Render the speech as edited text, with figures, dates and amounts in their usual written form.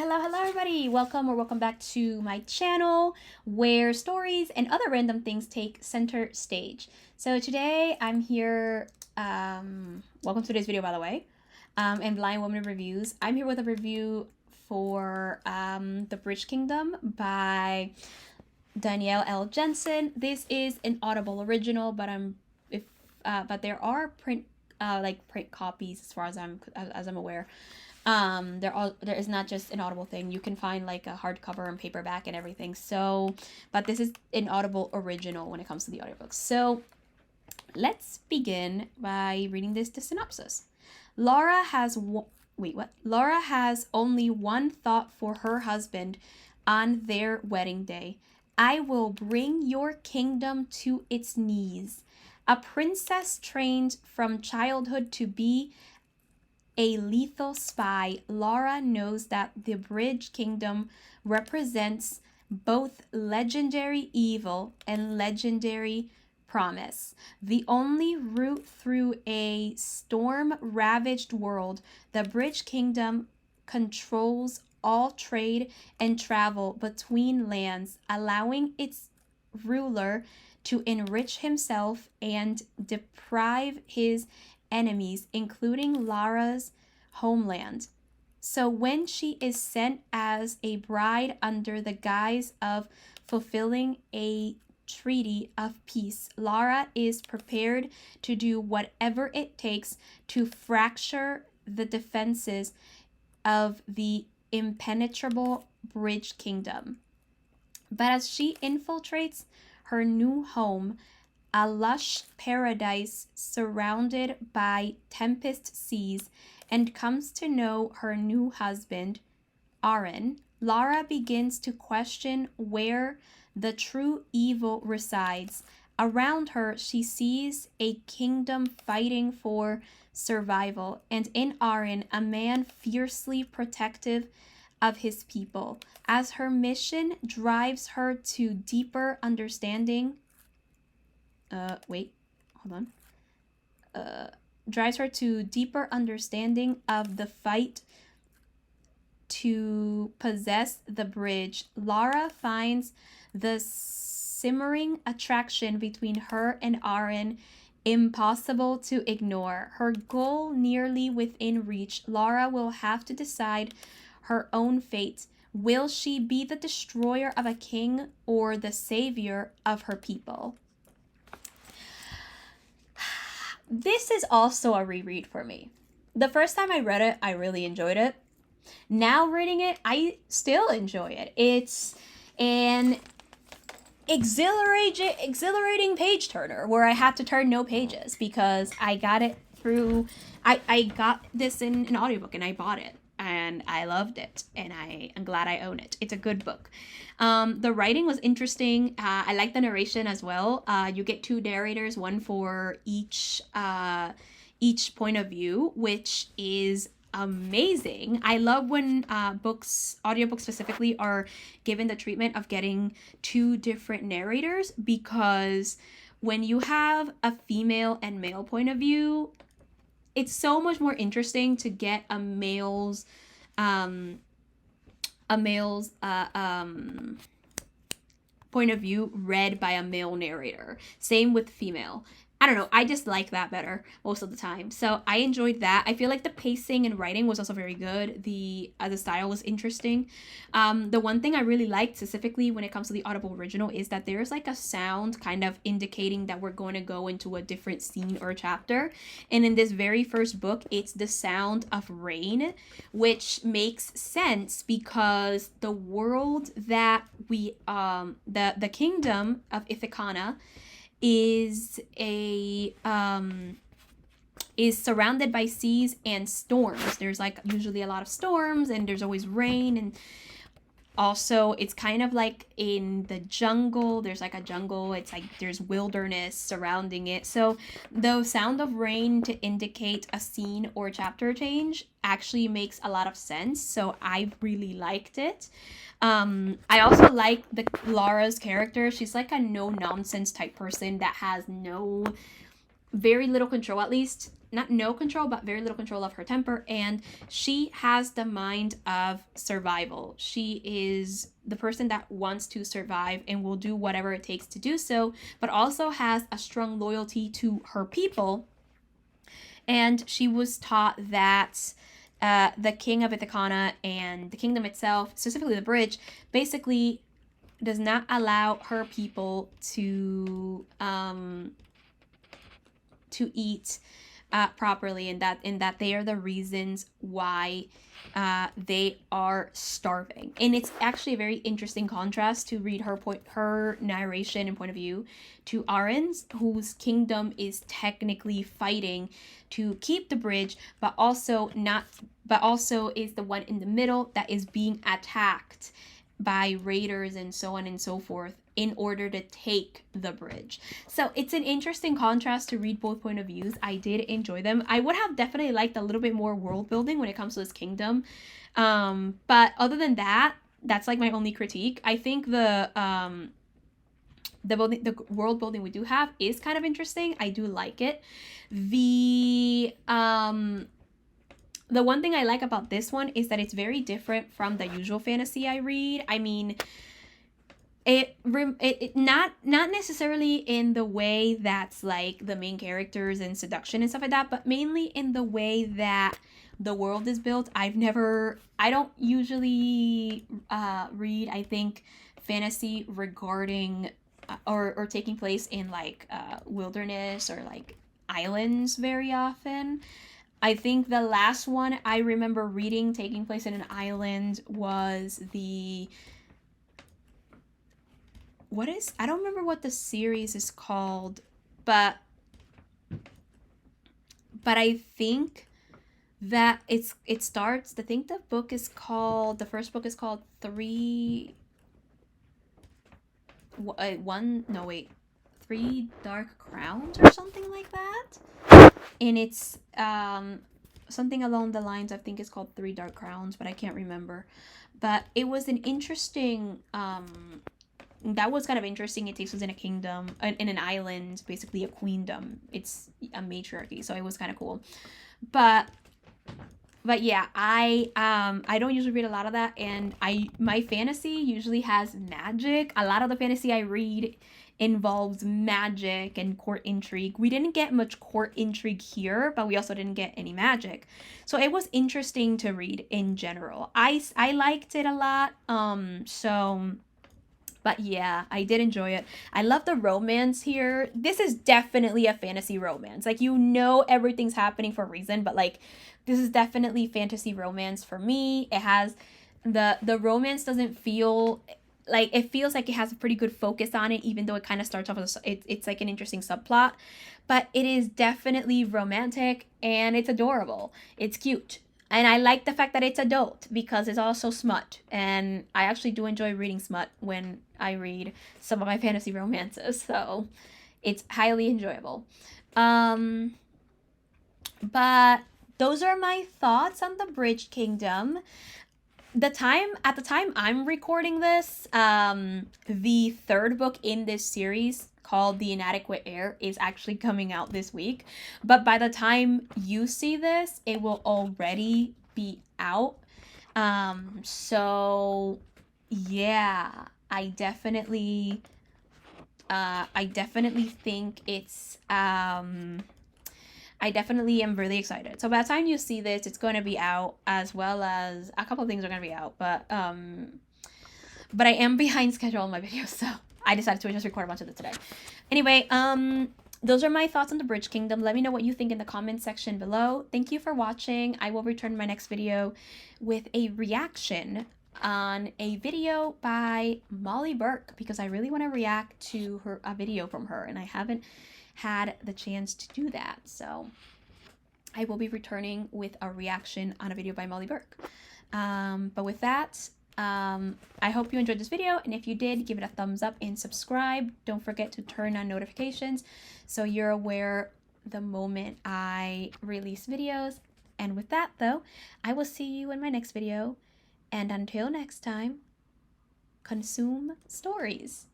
Hello everybody. Welcome back to my channel where stories and other random things take center stage. So today I'm here, welcome to today's video by the way, and Blind Woman Reviews. I'm here with a review for The Bridge Kingdom by Danielle L. Jensen. This is an Audible original, but but there are print copies as far as I'm aware. There is not just an Audible thing. You can find like a hardcover and paperback and everything. So, but this is an Audible original when it comes to the audiobooks. So let's begin by reading the synopsis. Laura has only one thought for her husband on their wedding day. I will bring your kingdom to its knees. A princess trained from childhood to be a lethal spy, Laura knows that the Bridge Kingdom represents both legendary evil and legendary promise. The only route through a storm-ravaged world, the Bridge Kingdom controls all trade and travel between lands, allowing its ruler to enrich himself and deprive his enemies, including Laura's homeland. So when she is sent as a bride under the guise of fulfilling a treaty of peace, Laura is prepared to do whatever it takes to fracture the defenses of the impenetrable Bridge Kingdom. But as she infiltrates her new home, a lush paradise surrounded by tempest seas, and comes to know her new husband, Aaron, Laura begins to question where the true evil resides. Around her, she sees a kingdom fighting for survival, and in Aaron, a man fiercely protective of his people. As her mission drives her to deeper understanding drives her to deeper understanding of the fight to possess the bridge, Laura finds the simmering attraction between her and Aaron impossible to ignore. Her goal nearly within reach, Laura will have to decide her own fate. Will she be the destroyer of a king or the savior of her people? This is also a reread for me. The first time I read it, I really enjoyed it. Now reading it, I still enjoy it. It's an exhilarating page turner where I had to turn no pages because I got it through, I got this in an audiobook and I bought it. And I loved it, and I'm glad I own it. It's a good book. The writing was interesting. I like the narration as well. You get two narrators, one for each point of view, which is amazing. I love when audiobooks specifically, are given the treatment of getting two different narrators, because when you have a female and male point of view, it's so much more interesting to get a male's point of view read by a male narrator. Same with female. I don't know. I just like that better most of the time. So I enjoyed that. I feel like the pacing and writing was also very good. The style was interesting. The one thing I really liked specifically when it comes to the Audible original is that there's like a sound kind of indicating that we're going to go into a different scene or chapter. And in this very first book, it's the sound of rain, which makes sense because the world that we, the kingdom of Ithacana is surrounded by seas and storms. There's like usually a lot of storms, and there's always rain, and also it's kind of like in the jungle. There's like a jungle. It's like there's wilderness surrounding it. So the sound of rain to indicate a scene or chapter change actually makes a lot of sense. So I really liked it. I also like Laura's character. She's like a no nonsense type person that has very little control, at least not no control, but very little control of her temper, and she has the mind of survival. She is the person that wants to survive and will do whatever it takes to do so, but also has a strong loyalty to her people. And she was taught that the king of Ithacana and the kingdom itself, specifically the bridge, basically does not allow her people to eat properly, and that they are the reasons why they are starving. And it's actually a very interesting contrast to read her narration and point of view to Arin's, whose kingdom is technically fighting to keep the bridge, but also is the one in the middle that is being attacked by raiders and so on and so forth in order to take the bridge. So it's an interesting contrast to read both point of views. I did enjoy them. I would have definitely liked a little bit more world building when it comes to this kingdom. But other than that, that's like my only critique. I think the world building we do have is kind of interesting. I do like it. The one thing I like about this one is that it's very different from the usual fantasy I read. I mean, it not necessarily in the way that's like the main characters and seduction and stuff like that, but mainly in the way that the world is built. I don't usually read, I think, fantasy regarding or taking place in like wilderness or like islands very often. I think the last one I remember reading taking place in an island was I don't remember what the series is called, but I think that it starts, I think the first book is called Three Dark Crowns or something like that. And it's something along the lines, I think it's called Three Dark Crowns, but I can't remember. But it was an interesting that was kind of interesting. It takes place in a kingdom, in an island, basically a queendom. It's a matriarchy, so it was kind of cool. But yeah, I don't usually read a lot of that, and my fantasy usually has magic. A lot of the fantasy I read involves magic and court intrigue. We didn't get much court intrigue here, but we also didn't get any magic. So it was interesting to read in general. I liked it a lot. But yeah, I did enjoy it. I love the romance here. This is definitely a fantasy romance. Like, everything's happening for a reason, but like, this is definitely fantasy romance for me. It has the romance doesn't feel like, it feels like it has a pretty good focus on it, even though it kind of starts off as it's like an interesting subplot, but it is definitely romantic and it's adorable. It's cute. And I like the fact that it's adult because it's also smut. And I actually do enjoy reading smut when I read some of my fantasy romances. So it's highly enjoyable. But those are my thoughts on the Bridge Kingdom. At the time I'm recording this, the third book in this series, called The Inadequate Heir, is actually coming out this week. But by the time you see this, it will already be out. So yeah, I definitely think it's I definitely am really excited. So by the time you see this, it's going to be out, as well as a couple of things are going to be out. But I am behind schedule on my videos, so I decided to just record a bunch of this today. Anyway, those are my thoughts on the Bridge Kingdom. Let me know what you think in the comment section below. Thank you for watching. I will return my next video with a reaction on a video by Molly Burke, because I really want to react to a video from her, and I haven't had the chance to do that. So I will be returning with a reaction on a video by Molly Burke. But with that, I hope you enjoyed this video, and if you did, give it a thumbs up and subscribe. Don't forget to turn on notifications so you're aware the moment I release videos. And with that though, I will see you in my next video, and until next time, consume stories.